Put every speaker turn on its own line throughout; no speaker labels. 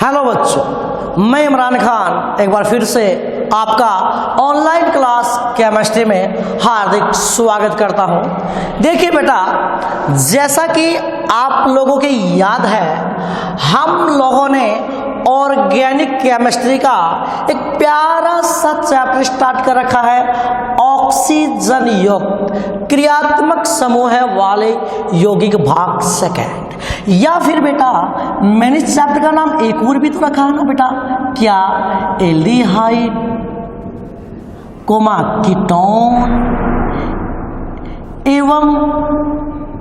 Hello बच्चों, मैं इमरान खान एक बार फिर से आपका ऑनलाइन क्लास केमिस्ट्री में हार्दिक स्वागत करता हूं। देखिए बेटा, जैसा कि आप लोगों की याद है, हम लोगों ने ऑर्गेनिक केमिस्ट्री का एक प्यारा सा चैप्टर स्टार्ट कर रखा है, ऑक्सीजन युक्त क्रियात्मक समूह वाले यौगिक भाग सेकेंड। या फिर बेटा मैंने इस चैप्टर का नाम एक और भी तो रखा है ना बेटा, क्या? एल्डिहाइड कोमा कीटोन एवं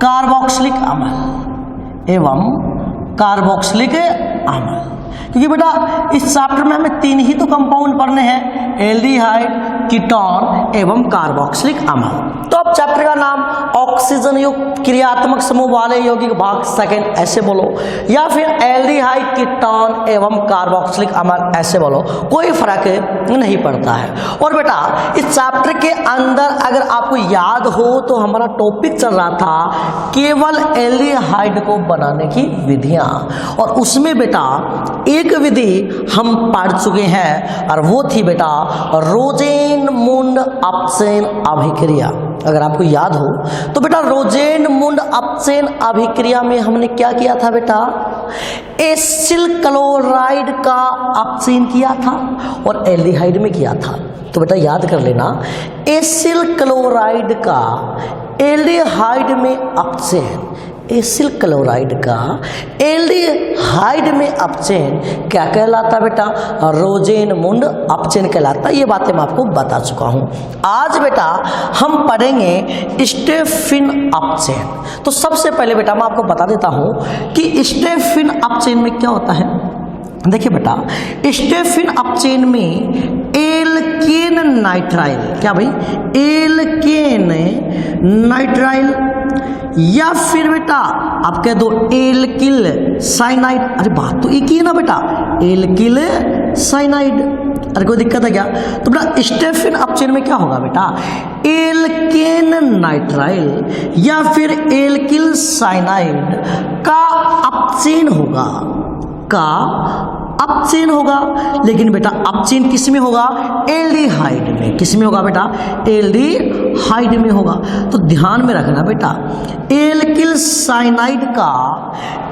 कार्बोक्सिलिक अम्ल। क्योंकि बेटा इस चैप्टर में हमें तीन ही तो कंपाउंड पढ़ने हैं, एल्डिहाइड, कीटोन एवं कार्बोक्सिलिक अम्ल। तो अब चैप्टर का नाम ऑक्सीजन युक्त क्रियात्मक समूह वाले यौगिक भाग सेकेंड ऐसे बोलो, या फिर एल्डिहाइड, कीटोन एवं कार्बोक्सिलिक अम्ल ऐसे बोलो, कोई फर्क नहीं पड़ता है। और बेटा इस चैप्टर के अंदर अगर आपको याद हो तो हमारा टॉपिक चल रहा था केवल एल्डिहाइड को बनाने की विधियां, और उसमें बेटा एक विधि हम पढ़ चुके हैं और वो थी बेटा रोजेनमुंड-अपचेन अभिक्रिया। अगर आपको याद हो तो बेटा रोजेनमुंड-अपचेन अभिक्रिया में हमने क्या किया था बेटा? एसिल क्लोराइड का अपचयन किया था और एल्डिहाइड में किया था। तो बेटा याद कर लेना, एसिल क्लोराइड का एल्डिहाइड में अपचयन, एसिल क्लोराइड का एल्डिहाइड में अपचयन क्या कहलाता बेटा? रोजेनमुंड अपचयन कहलाता। ये बातें मैं आपको बता चुका हूं। आज बेटा हम पढ़ेंगे स्टेफिन अपचयन। तो सबसे पहले बेटा मैं आपको बता देता हूं कि स्टेफिन अपचयन में क्या होता है। देखिए बेटा, स्टेफिन अपचयन में एल्केन नाइट्राइल, क्या भाई? एल्केन नाइट्राइल, या फिर बेटा आप कह दो एल्किल साइनाइड। अरे बात तो एक ही है ना बेटा, एल्किल साइनाइड। अरे कोई दिक्कत है क्या? तो बेटा स्टेफिन अपचयन में क्या होगा बेटा? एल्केन नाइट्राइल या फिर एल्किल साइनाइड का अपचयन होगा, अपचयन होगा। लेकिन बेटा अपचयन किस में होगा? एल्डिहाइड में। किस में होगा बेटा? एल्डिहाइड में होगा। तो ध्यान में रखना बेटा, एल्किल साइनाइड का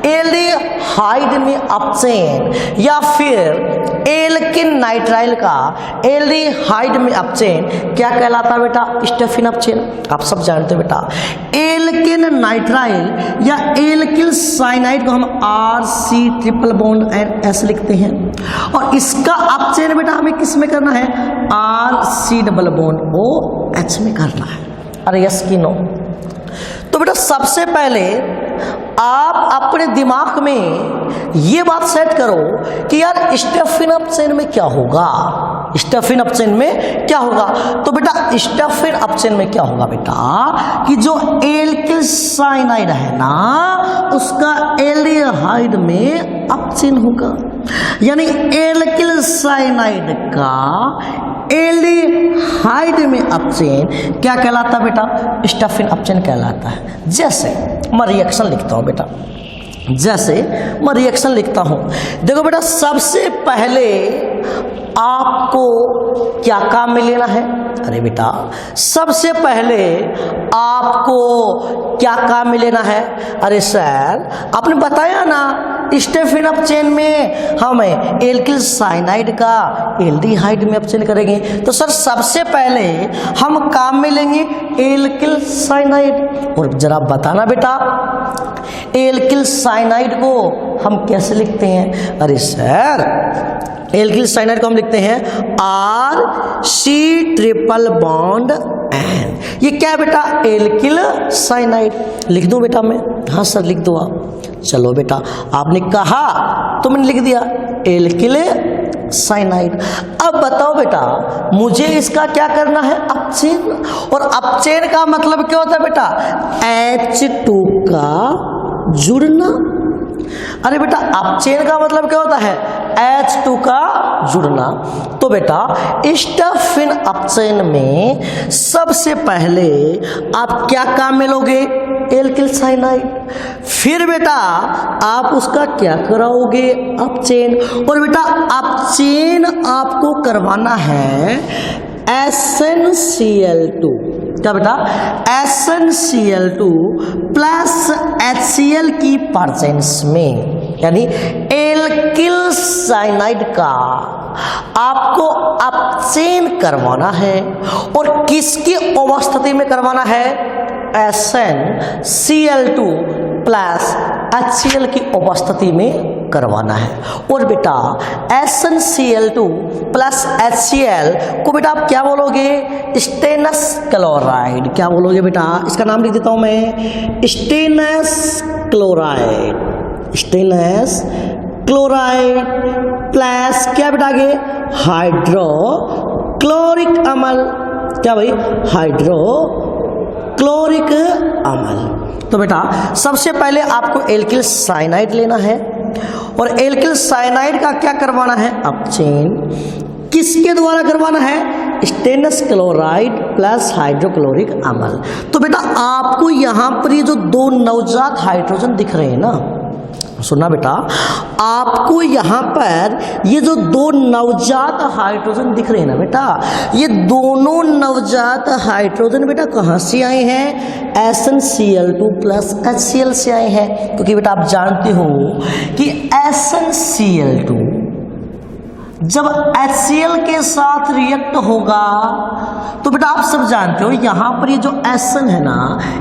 एल्डिहाइड में अपचयन या फिर एल्किन नाइट्राइल का एल्डिहाइड में अपचयन क्या कहलाता है बेटा? स्टेफिन अपचयन। आप सब जानते हो बेटा, एल्किन नाइट्राइल या एल्किल साइनाइड को हम RC≡N लिखते हैं, और इसका अपचयन बेटा हमें किस में करना है? RC≡OH में करना है। अरे यस कि नो? तो बेटा सबसे पहले आप अपने दिमाग में ये बात सेट करो कि यार स्टेफिन अपचयन में क्या होगा? स्टेफिन अपचयन में क्या होगा? तो बेटा स्टेफिन अपचयन में क्या होगा बेटा कि जो एल्किल साइनाइड है ना, उसका एल्डिहाइड में अपचयन होगा। यानी एल्किल साइनाइड का एल्डिहाइड में अपचयन क्या कहलाता है बेटा? स्टेफिन अपचयन कहलाता है। जैसे मैं रिएक्शन लिखता हूं बेटा, देखो बेटा सबसे पहले आपको क्या काम में लेना है? अरे बेटा सबसे पहले आपको क्या काम में लेना है? अरे सर आपने बताया ना स्टेफिन अपचयन में हम एल्किल साइनाइड का एल्डिहाइड में अपचयन करेंगे। तो सर सबसे पहले हम काम में लेंगे एल्किल साइनाइड। और जरा बताना बेटा एल्किल साइनाइड को हम कैसे लिखते हैं? अरे सर एल्किल साइनाइड को हम लिखते हैं RC≡N। ये क्या है बेटा? Alkyl cyanide. लिख दूं बेटा मैं? हाँ सर लिख दो आप। चलो बेटा आपने कहा तो मैंने लिख दिया एल्किल साइनाइड। अब बताओ बेटा मुझे इसका क्या करना है? अपचयन। और अपचयन का मतलब क्या होता है बेटा? H2 का जुड़ना। अरे बेटा अपचयन का मतलब क्या होता है? H2 का जुड़ना। तो बेटा स्टेफिन अपचयन में सबसे पहले आप क्या काम में लोगे? Alkyl cyanide. फिर बेटा आप उसका क्या कराओगे, अपचेन। और बेटा अपचेन आपको करवाना है SnCl2, क्या बेटा, SnCl2 प्लस HCl की प्रेजेंस में, यानी एल्किल साइनाइड का आपको अपचेन करवाना है। और किसकी उपस्थिति में करवाना है, SnCl2 प्लस HCl की उपस्थिति में करवाना है। और बेटा SnCl2 प्लस HCl को बेटा आप क्या बोलोगे, स्टेनस क्लोराइड। क्या बोलोगे बेटा, इसका नाम लिख देता हूं मैं, stannous chloride. Stannous chloride plus क्या बेटा आगे, हाइड्रोक्लोरिक अम्ल। क्या भाई, हाइड्रोक्लोरिक अम्ल। तो बेटा सबसे पहले आपको एल्किल साइनाइड लेना है और एल्किल साइनाइड का क्या करवाना है, अपचेन। किसके द्वारा करवाना है, स्टेनस क्लोराइड प्लस हाइड्रोक्लोरिक अम्ल। तो बेटा आपको यहां पर ये जो दो नवजात हाइड्रोजन दिख रहे हैं ना, सुनना बेटा, आपको यहाँ पर ये जो दो नवजात हाइड्रोजन दिख रहे हैं ना बेटा, ये दोनों नवजात हाइड्रोजन बेटा कहाँ से आए हैं, SnCl2 प्लस HCl से आए हैं। क्योंकि बेटा आप जानते हो कि SnCl2 जब HCl के साथ रिएक्ट होगा तो बेटा आप सब जानते हो यहाँ पर ये जो Sn है ना,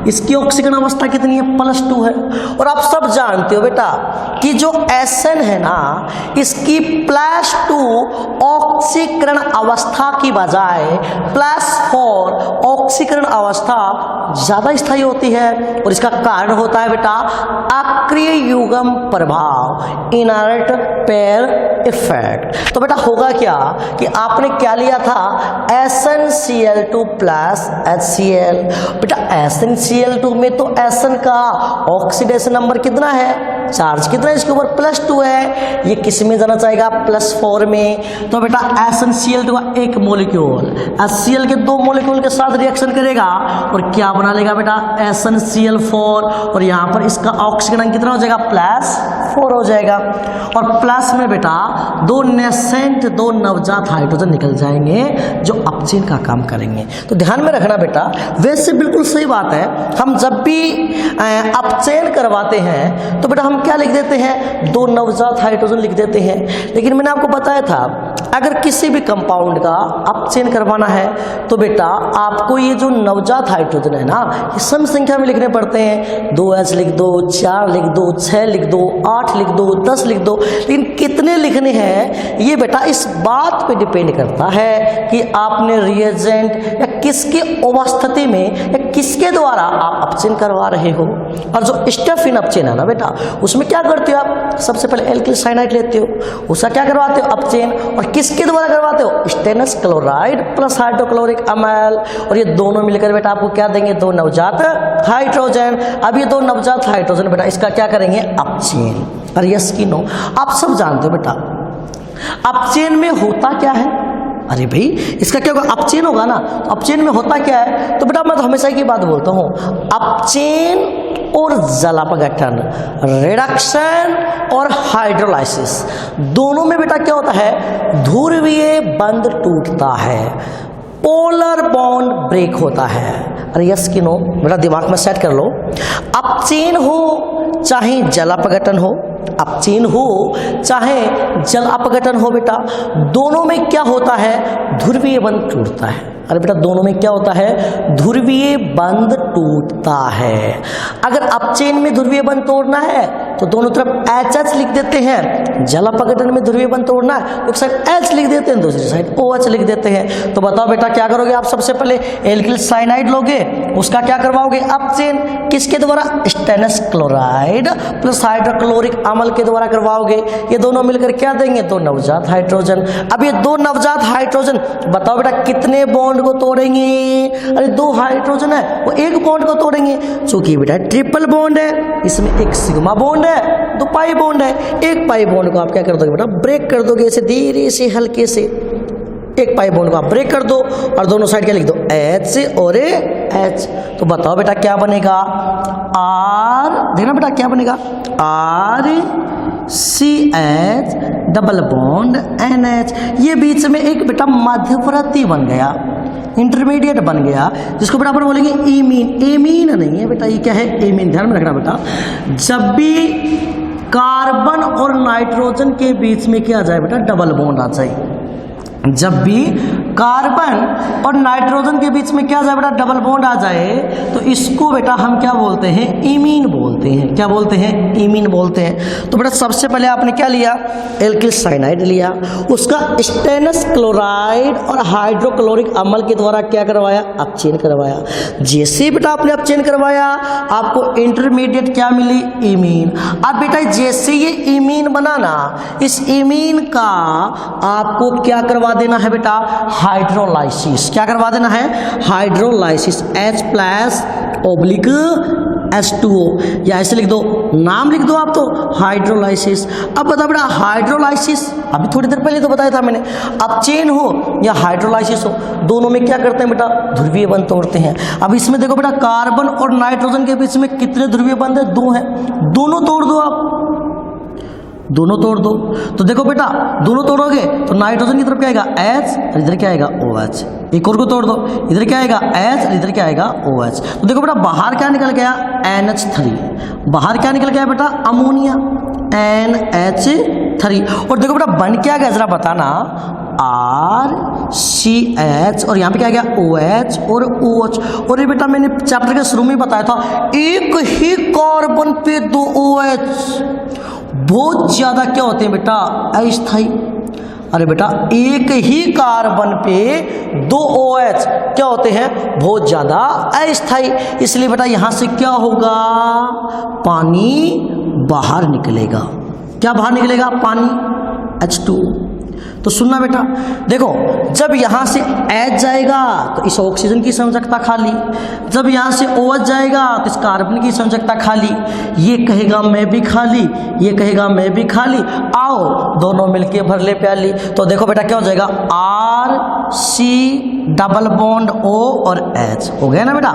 इसकी ऑक्सीकरण अवस्था कितनी है, +2 है। और आप सब जानते हो बेटा कि जो Sn है ना, इसकी +2 ऑक्सीकरण अवस्था की बजाय +4 ऑक्सीकरण अवस्था ज्यादा स्थायी होती है। और इसका कारण होता है बेटा अक्रिय युग्म प्रभाव, इनर्ट पेयर इफेक्ट। तो बेटा होगा क्या कि आपने क्या लिया था, SnCl2 प्लस HCl। बेटा SnCl2 में तो Sn का ऑक्सीडेशन नंबर कितना है, चार्ज कितना है इसके ऊपर, +2 है। ये किस में जाना चाहेगा, +4 में। तो बेटा SnCl2 का एक मोलिक्यूल HCl के दो मोलिक्यूल के साथ रिएक्शन करेगा और क्या बना लेगा बेटा, SnCl4। और यहाँ पर इसका ऑक्सीकरण कितना हो जाएगा, +4 हो जाएगा। और प्लस में बेटा दो नेसेंट, दो नवजात हाइड्रोजन निकल जाएंगे जो अपचेन का काम करेंगे। तो ध्यान में रखना बेटा, वैसे बिल्कुल सही बात है, हम जब भी अपचेन करवाते हैं तो बेटा हम क्या लिख देते हैं, दो नवजात हाइड्रोजन लिख देते हैं। लेकिन मैंने आपको बताया था अगर किसी भी कंपाउंड का अपचेन करवाना है तो बेटा आपको ये जो नवजात हाइड्रोजन है ना, ये सम संख्या में लिखने पड़ते हैं। 2H लिख दो, 4 लिख दो, 6 लिख दो, 8 लिख दो, 10 लिख दो। लेकिन कितने लिखने हैं ये बेटा इस बात पे डिपेंड करता है कि आपने रिएजेंट या किसके उपस्थिति में या किसके द्वारा आप अपचेन करवा रहे हो। और जो स्टेप इन अपचेन है ना बेटा, उसमें क्या करते हो आप, सबसे पहले एल्किल साइनाइड लेते हो, उसका क्या करवाते हो, अपचेन। और किसके द्वारा करवाते हो, स्टेनस क्लोराइड प्लस हाइड्रोक्लोरिक अम्ल। और ये दोनों मिलकर बेटा आपको क्या देंगे, दो नवजात हाइड्रोजन। अब ये दो नवजात हाइड्रोजन बेटा इसका क्या करेंगे, अपचेन। और यस की नो, आप सब जानते हो बेटा अपचेन में होता क्या है। अरे भाई इसका क्या होगा, अपचेन होगा ना, तो अपचेन में होता क्या है। तो बेटा मैं तो हमेशा की बात बोलता हूँ, अपचेन और जलापघटन, रिडक्शन और हाइड्रोलाइसिस, दोनों में बेटा क्या होता है, ध्रुवीय बंध टूटता है, पोलर बॉन्ड ब्रेक होता है। अरे यस की नो, बेटा दिमाग में सेट कर लो, अपचेन हो चाहे जल अपघटन हो, अपचेन हो चाहे जल अपघटन हो, बेटा दोनों में क्या होता है, ध्रुवीय बंध टूटता है। अरे बेटा दोनों में क्या होता है, ध्रुवीय बंध टूटता है। अगर अपचेन में ध्रुवीय बंध तोड़ना है तो दोनों तरफ HH लिख देते हैं, जल अपघटन में ध्रुवीय बंध तोड़ना है एक साइड H लिख देते हैं, दूसरी साइड OH लिख देते हैं। तो बताओ बेटा क्या करोगे आप, सबसे पहले एल्किल साइनाइड लोगे, उसका क्या करवाओगे, अपचेन। किसके द्वारा, स्टेनस क्लोराइड प्लस हाइड्रोक्लोरिक अम्ल के द्वारा करवाओगे। ये दोनों मिलकर क्या देंगे, दो नवजात हाइड्रोजन। अब ये दो नवजात हाइड्रोजन बताओ बेटा कितने बॉन्ड को तोड़ेंगे। अरे दो हाइड्रोजन है वो एक बॉन्ड को तोड़ेंगे, चूंकि बेटा ट्रिपल बॉन्ड है, इसमें एक सिग्मा बॉन्ड है, दो पाई बॉन्ड है। एक पाई बॉन्ड को आप क्या कर दोगे बेटा, ब्रेक कर दोगे ऐसे धीरे से हल्के से, एक पाई बॉन्ड को आप ब्रेक कर दो और दोनों साइड क्या लिख दो H और H। तो बताओ बेटा क्या बनेगा, R, देखना बेटा क्या बनेगा, RCH डबल बॉन्ड NH। ये बीच में एक बेटा मध्यवर्ती बन गया, इंटरमीडिएट बन गया, जिसको बेटा अपन बोलेंगे एमीन। एमीन नहीं है बेटा, ये क्या है, एमीन। ध्यान में रखना बेटा, जब भी कार्बन और नाइट्रोजन के बीच में क्या आ जाए बेटा, डबल बॉन्ड आ जाए। जब भी कार्बन और नाइट्रोजन के बीच में क्या आ जाए बेटा, डबल बॉन्ड आ जाए, तो इसको बेटा हम क्या बोलते हैं, इमीन बोलते हैं। क्या बोलते हैं, इमीन बोलते हैं। तो बेटा सबसे पहले आपने क्या लिया, एल्किल साइनाइड लिया, उसका स्टेनस क्लोराइड और हाइड्रोक्लोरिक अम्ल के द्वारा क्या करवाया, अपचयन करवाया। जैसे बेटा आपने अपचयन करवाया, आपको इंटरमीडिएट क्या मिली, इमीन। अब बेटा जैसे ये इमीन बना ना, इस इमीन का आपको क्या करवा देना है बेटा, हाइड्रोलाइसिस। क्या करवा देना है, हाइड्रोलाइसिस, H+/H2O, या ऐसे लिख दो, नाम लिख दो आप तो, हाइड्रोलाइसिस। अब बता बेटा हाइड्रोलाइसिस, अभी थोड़ी देर पहले तो बताया था मैंने, अपचयन हो या हाइड्रोलाइसिस हो, दोनों में क्या करते हैं बेटा, ध्रुवीय बंध तोड़ते हैं। अब इसमें देखो बेटा कार्बन और नाइट्रोजन के बीच में कितने ध्रुवीय बंध है, 2 है, दोनों तोड़ दो आप, दोनों तोड़ दो। तो देखो बेटा दोनों तोड़ोगे तो नाइट्रोजन की तरफ क्या आएगा, H, और इधर क्या आएगा, OH। एक और को तोड़ दो, इधर क्या आएगा, H, और इधर क्या आएगा, OH। तो देखो बेटा बाहर क्या निकल गया, NH3, बाहर क्या निकल गया बेटा, अमोनिया, NH3। और देखो बेटा बन क्या गया, जरा बताना, RCH, और यहाँ पे क्या गया, OH और OH। और ये बेटा मैंने चैप्टर के शुरू में बताया था, एक ही कार्बन पे 2 OH बहुत ज्यादा क्या होते हैं बेटा, अस्थाई। अरे बेटा एक ही कार्बन पे 2 OH क्या होते हैं, बहुत ज्यादा अस्थाई। इसलिए बेटा यहां से क्या होगा, पानी बाहर निकलेगा। क्या बाहर निकलेगा, पानी, H2। तो सुनना बेटा, देखो जब यहां से H जाएगा तो इस ऑक्सीजन की संयोजकता खाली, जब यहां से OH जाएगा तो इस कार्बन की संयोजकता खाली। ये कहेगा मैं भी खाली, ये कहेगा मैं भी खाली, आओ दोनों मिलके भर ले प्याली। तो देखो बेटा क्या हो जाएगा, RC डबल बॉन्ड O और H हो गया ना बेटा,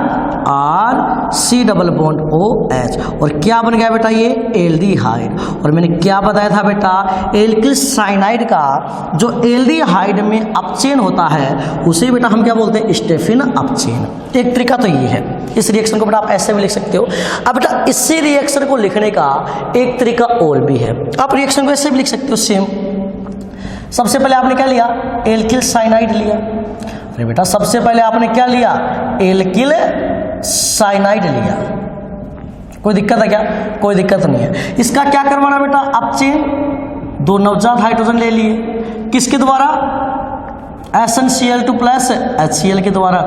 RC डबल बॉन्ड OH। और क्या बन गया बेटा, ये एल्डिहाइड। और मैंने क्या बताया था बेटा, एल्किल साइनाइड का जो एल्डिहाइड में अपचयन होता है उसे बेटा हम क्या बोलते हैं, स्टेफिन अपचयन। एक तरीका तो ये है, इस रिएक्शन को बेटा आप ऐसे भी लिख सकते हो। अब बेटा इसी रिएक्शन को लिखने का एक तरीका और भी है, आप रिएक्शन को ऐसे भी लिख सकते हो सेम। सबसे पहले आपने क्या लिया, एल्किल साइनाइड लिया। अरे बेटा सबसे पहले आपने क्या लिया, एल्किल साइनाइड लिया। कोई दिक्कत है क्या, कोई दिक्कत नहीं है। इसका क्या करवाना बेटा, अपचयन, 2 नवजात हाइड्रोजन ले लिए, किसके द्वारा, SnCl2 प्लस HCl के द्वारा।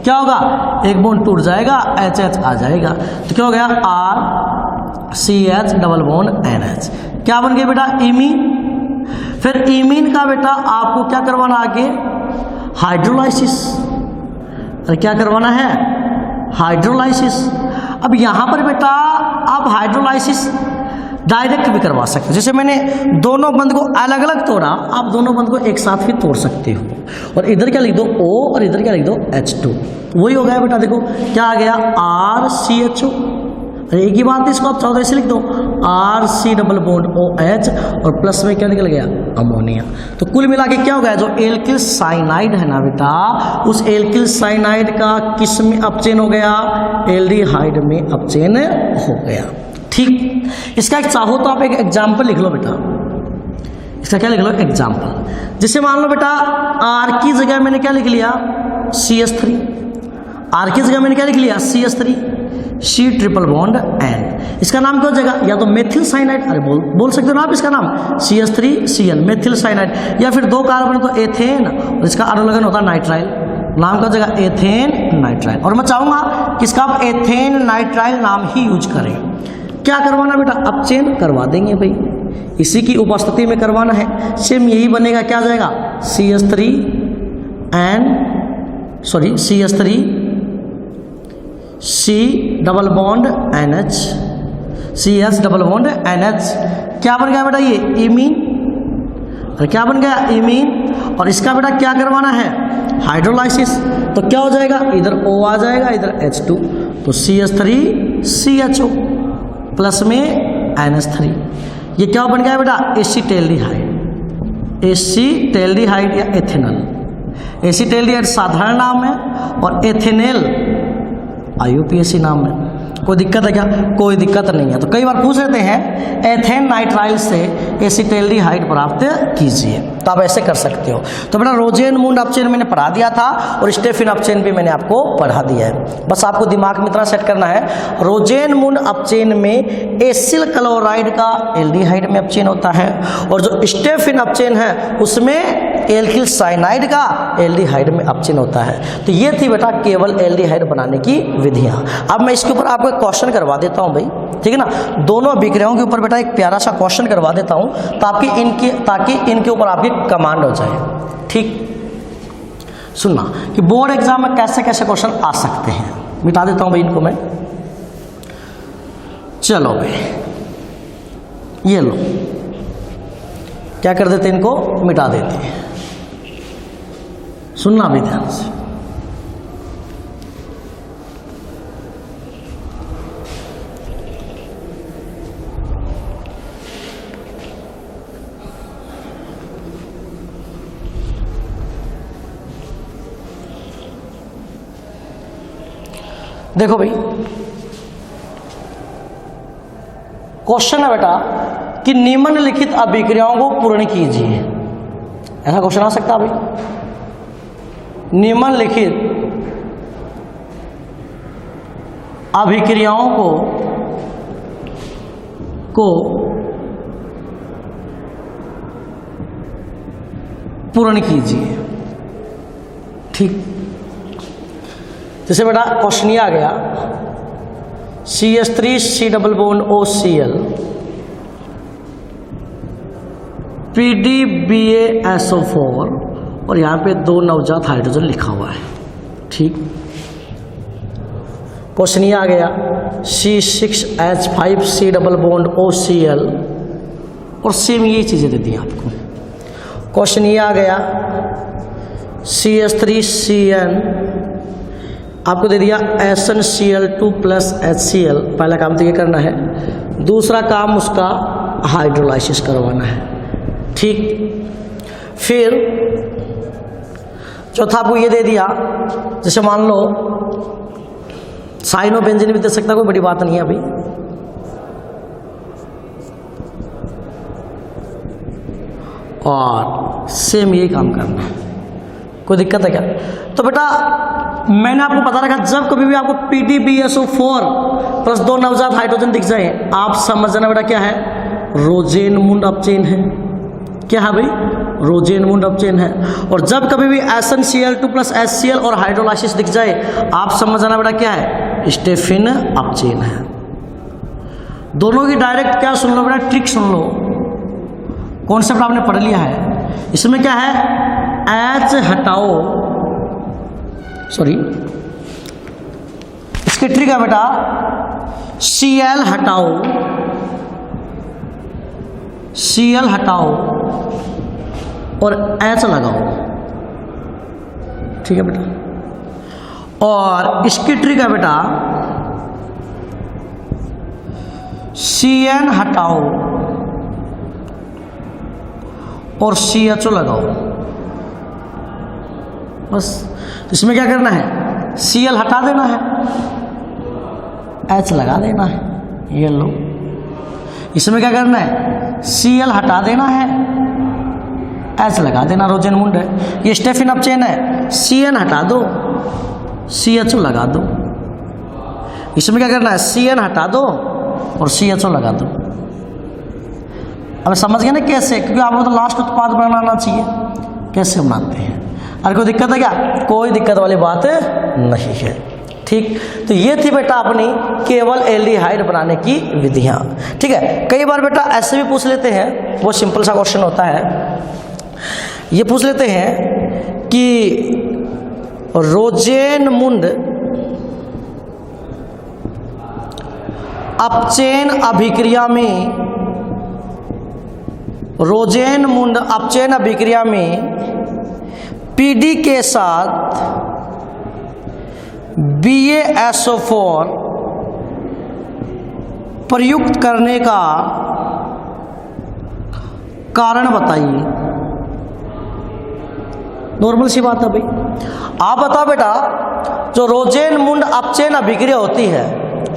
क्या होगा, एक बॉन्ड टूट जाएगा, HH आ जाएगा, तो क्या हो गया, RCH डबल बॉन्ड NH। क्या बन गया बेटा, इमीन। फिर इमीन का बेटा आपको क्या करवाना आगे, हाइड्रोलाइसिस। अरे क्या करवाना है, हाइड्रोलाइसिस। अब यहां पर बेटा आप हाइड्रोलाइसिस डायरेक्ट भी करवा सकते हो, जैसे मैंने दोनों बंद को अलग अलग तोड़ा, आप दोनों बंद को एक साथ भी तोड़ सकते हो। और इधर क्या लिख दो, O, और इधर क्या लिख दो, H2। वही हो गया बेटा, देखो क्या आ गया, RCHO। अरे एक ही बात है, इसको आप 14 से लिख दो, RC डबल बॉन्ड OH, और प्लस में क्या निकल गया, अमोनिया। तो कुल मिला के क्या हो गया, जो एल्किल साइनाइड है ना बेटा, उस एल्किल साइनाइड का किस में अपचयन हो गया, एल्डिहाइड में अपचयन हो गया। ठीक, इसका एक चाहो तो आप एक एग्जाम्पल लिख लो बेटा, इसका क्या लिख लो, एग्जाम्पल। जैसे मान लो बेटा R की जगह मैंने क्या लिख लिया, CH3। R की जगह मैंने क्या लिख लिया, CH3, C triple bond N। इसका नाम क्या हो जाएगा, या तो मेथिल साइनाइड, अरे बोल सकते हो ना आप इसका नाम, CH3Cl मेथिल साइनाइड, या फिर 2 कार्बन तो एथेन, और इसका अनुलग्न होता है नाइट्राइल, नाम क्या हो जाएगा, एथेन नाइट्राइल। और मैं चाहूंगा कि इसका आप एथेन नाइट्राइल नाम ही यूज करें। क्या करवाना बेटा, अपचयन करवा देंगे भाई, इसी की उपस्थिति में करवाना है। सेम यही बनेगा, क्या आ जाएगा, CH3 double bond NH, CH double bond NH। क्या बन गया बेटा, ये इमीन। और क्या बन गया, इमीन। और इसका बेटा क्या करवाना है, हाइड्रोलाइसिस। तो क्या हो जाएगा, इधर O आ जाएगा, इधर H2, तो CH3CHO प्लस में NH3। ये क्या बन गया बेटा, एसीटेल्डिहाइड। एसीटेल्डिहाइड या एथेनॉल। एसीटेल्डिहाइड साधारण नाम है और एथेनॉल IUPAC नाम है। कोई दिक्कत है क्या, कोई दिक्कत नहीं है। तो कई बार पूछ लेते हैं एथेन नाइट्राइल से एसीटेल्डिहाइड प्राप्त कीजिए, तो आप ऐसे कर सकते हो। तो बेटा रोजेनमुंड अपचेन मैंने पढ़ा दिया था और स्टेफिन अपचेन भी मैंने आपको पढ़ा दिया है। बस आपको दिमाग में इतना सेट करना है, रोजेनमुंड अपचेन में एसिल क्लोराइड का एल्डिहाइड में अपचेन होता है और जो स्टेफिन अपचेन है उसमें एल्किल साइनाइड का एल्डिहाइड में अपचेन होता है। तो ये थी बेटा केवल एल्डिहाइड बनाने की विधियाँ। अब मैं इसके ऊपर आपको एक क्वेश्चन करवा देता हूँ भाई, ठीक है ना। दोनों अभिक्रियाओं के ऊपर बेटा एक प्यारा सा क्वेश्चन करवा देता हूँ ताकि इनके ऊपर आपकी कमांड हो जाए। ठीक, सुनना कि बोर्ड एग्जाम में कैसे कैसे क्वेश्चन आ सकते हैं। मिटा देता हूँ भाई इनको मैं। चलो भाई ये लो, क्या कर देते हैं, इनको मिटा देते हैं। सुनना भी ध्यान से। देखो भाई क्वेश्चन है बेटा कि निम्नलिखित अभिक्रियाओं को पूर्ण कीजिए। ऐसा क्वेश्चन आ सकता है भाई। निम्नलिखित अभिक्रियाओं को पूर्ण कीजिए। ठीक, जैसे बेटा क्वेश्चन ये आ गया CH3C double bond OCl PDBaSO4 और यहाँ पे 2 नवजात हाइड्रोजन लिखा हुआ है। ठीक, क्वेश्चन ये आ गया C6H5C डबल बॉन्ड OCl और सेम ये चीज़ें दे दी आपको। क्वेश्चन ये आ गया CH3CN आपको दे दिया SnCl2 प्लस HCl। पहला काम तो ये करना है, दूसरा काम उसका हाइड्रोलाइसिस करवाना है। ठीक, फिर चौथा आपको ये दे दिया, जैसे मान लो साइनोबेंजीन भी दे सकता, कोई बड़ी बात नहीं है अभी। और सेम यही काम करना है, कोई दिक्कत है क्या। तो बेटा मैंने आपको बता रखा, जब कभी भी आपको PDBaSO4 प्लस 2 नवजात हाइड्रोजन दिख जाए आप समझना बेटा क्या है, रोजेनमुंड अपचेन है। क्या है भाई, रोजेनमुंड अपचेन है। और जब कभी भी SnCl2 प्लस HCl और हाइड्रोलाइसिस दिख जाए आप समझना बेटा क्या है, स्टेफिन अपचेन है। दोनों की डायरेक्ट क्या सुन लो बेटा, ट्रिक सुन लो, कॉन्सेप्ट आपने पढ़ लिया है। इसमें क्या है, H हटाओ, सॉरी इसकी ट्रिक है बेटा Cl हटाओ, Cl हटाओ और H लगाओ। ठीक है बेटा, और इसकी ट्रिक है बेटा Cn हटाओ और CHO लगाओ। बस इसमें क्या करना है, Cl हटा देना है, H लगा देना है। ये लो, इसमें क्या करना है, Cl हटा देना है, H लगा देना। रोजेनमुंड है, ये स्टेफिन अपचेन है, Cn हटा दो, CHO लगा दो। इसमें क्या करना है, Cn हटा दो और CHO लगा दो। अब समझ गए ना कैसे, क्योंकि आपको तो लास्ट उत्पाद बनाना चाहिए, कैसे बनाते हैं। अरे कोई दिक्कत है क्या, कोई दिक्कत वाली बात नहीं है। ठीक, तो ये थी बेटा अपनी केवल एल्डिहाइड बनाने की विधियां। ठीक है, कई बार बेटा ऐसे भी पूछ लेते हैं, वो सिंपल सा क्वेश्चन होता है, ये पूछ लेते हैं कि रोजेनमुंड अपचेन अभिक्रिया में, रोजेनमुंड अपचेन अभिक्रिया में PD के साथ BaSO4 प्रयुक्त करने का कारण बताइए। नॉर्मल सी बात है भाई। आप बताओ बेटा, जो रोजेनमुंड अपचयन अभिक्रिया होती है,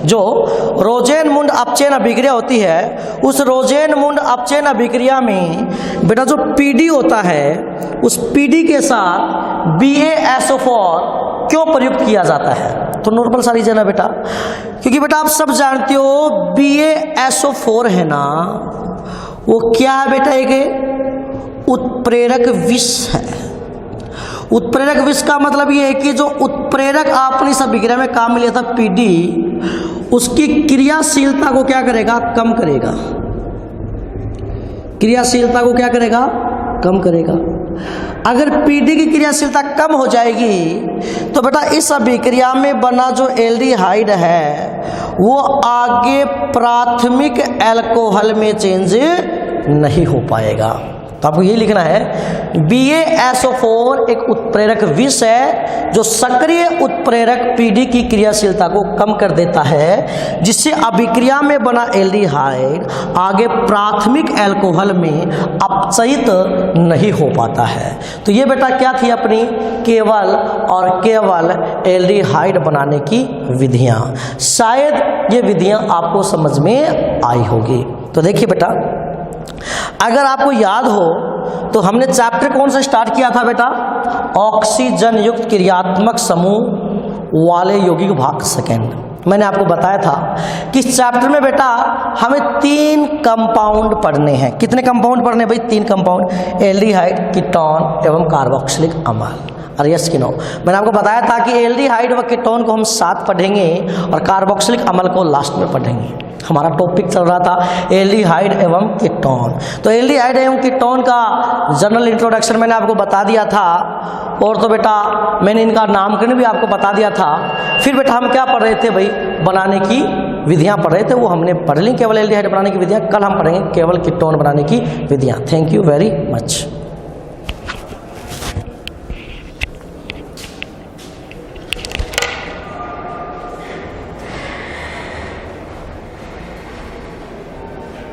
जो रोजेनमुंड अपचयन अभिक्रिया होती है, उस रोजेनमुंड अपचयन अभिक्रिया में बेटा जो पीडी होता है, उस पीडी के साथ BaSO4 क्यों प्रयुक्त किया जाता है? तो नॉर्मल सा रीजन है बेटा, क्योंकि बेटा आप सब जानते हो BaSO4 है ना, वो क्या है बेटा? एक उत्प्रेरक विष है। उत्प्रेरक विष का मतलब ये है कि जो उत्प्रेरक आपने इस अभिक्रिया में काम में लिया था पीडी, उसकी क्रियाशीलता को क्या करेगा? कम करेगा। क्रियाशीलता को क्या करेगा? कम करेगा। अगर पीडी की क्रियाशीलता कम हो जाएगी तो बेटा इस अभिक्रिया में बना जो एल्डिहाइड है वो आगे प्राथमिक अल्कोहल में चेंज नहीं हो पाएगा। तो आपको ये लिखना है BaSO4 एक उत्प्रेरक विष है जो सक्रिय उत्प्रेरक पीडी की क्रियाशीलता को कम कर देता है, जिससे अभिक्रिया में बना एल्डिहाइड आगे प्राथमिक अल्कोहल में अपचयित नहीं हो पाता है। तो ये बेटा क्या थी अपनी केवल और केवल एल्डिहाइड बनाने की विधियां। शायद ये विधियां आपको समझ में आई होगी। तो देखिए बेटा, अगर आपको याद हो तो हमने चैप्टर कौन सा स्टार्ट किया था बेटा? ऑक्सीजन युक्त क्रियात्मक समूह वाले यौगिक भाग सेकेंड। मैंने आपको बताया था कि इस चैप्टर में बेटा हमें 3 कंपाउंड पढ़ने हैं। कितने कंपाउंड पढ़ने भाई? 3 कंपाउंड, एल्डिहाइड, कीटोन एवं कार्बोक्सिलिक अम्ल। अरे यस कि नो? मैंने आपको बताया था कि एल्डिहाइड व कीटोन को हम साथ पढ़ेंगे और कार्बोक्सिलिक अम्ल को लास्ट में पढ़ेंगे। हमारा टॉपिक चल रहा था एल्डिहाइड एवं कीटोन। तो एल्डिहाइड एवं कीटोन का जनरल इंट्रोडक्शन मैंने आपको बता दिया था, और तो बेटा मैंने इनका नामकरण भी आपको बता दिया था। फिर बेटा हम क्या पढ़ रहे थे भाई? बनाने की विधियां पढ़ रहे थे, वो हमने पढ़ ली केवल एल्डिहाइड बनाने की विधियां। कल हम पढ़ेंगे केवल कीटोन बनाने की विधियां। Thank you very much.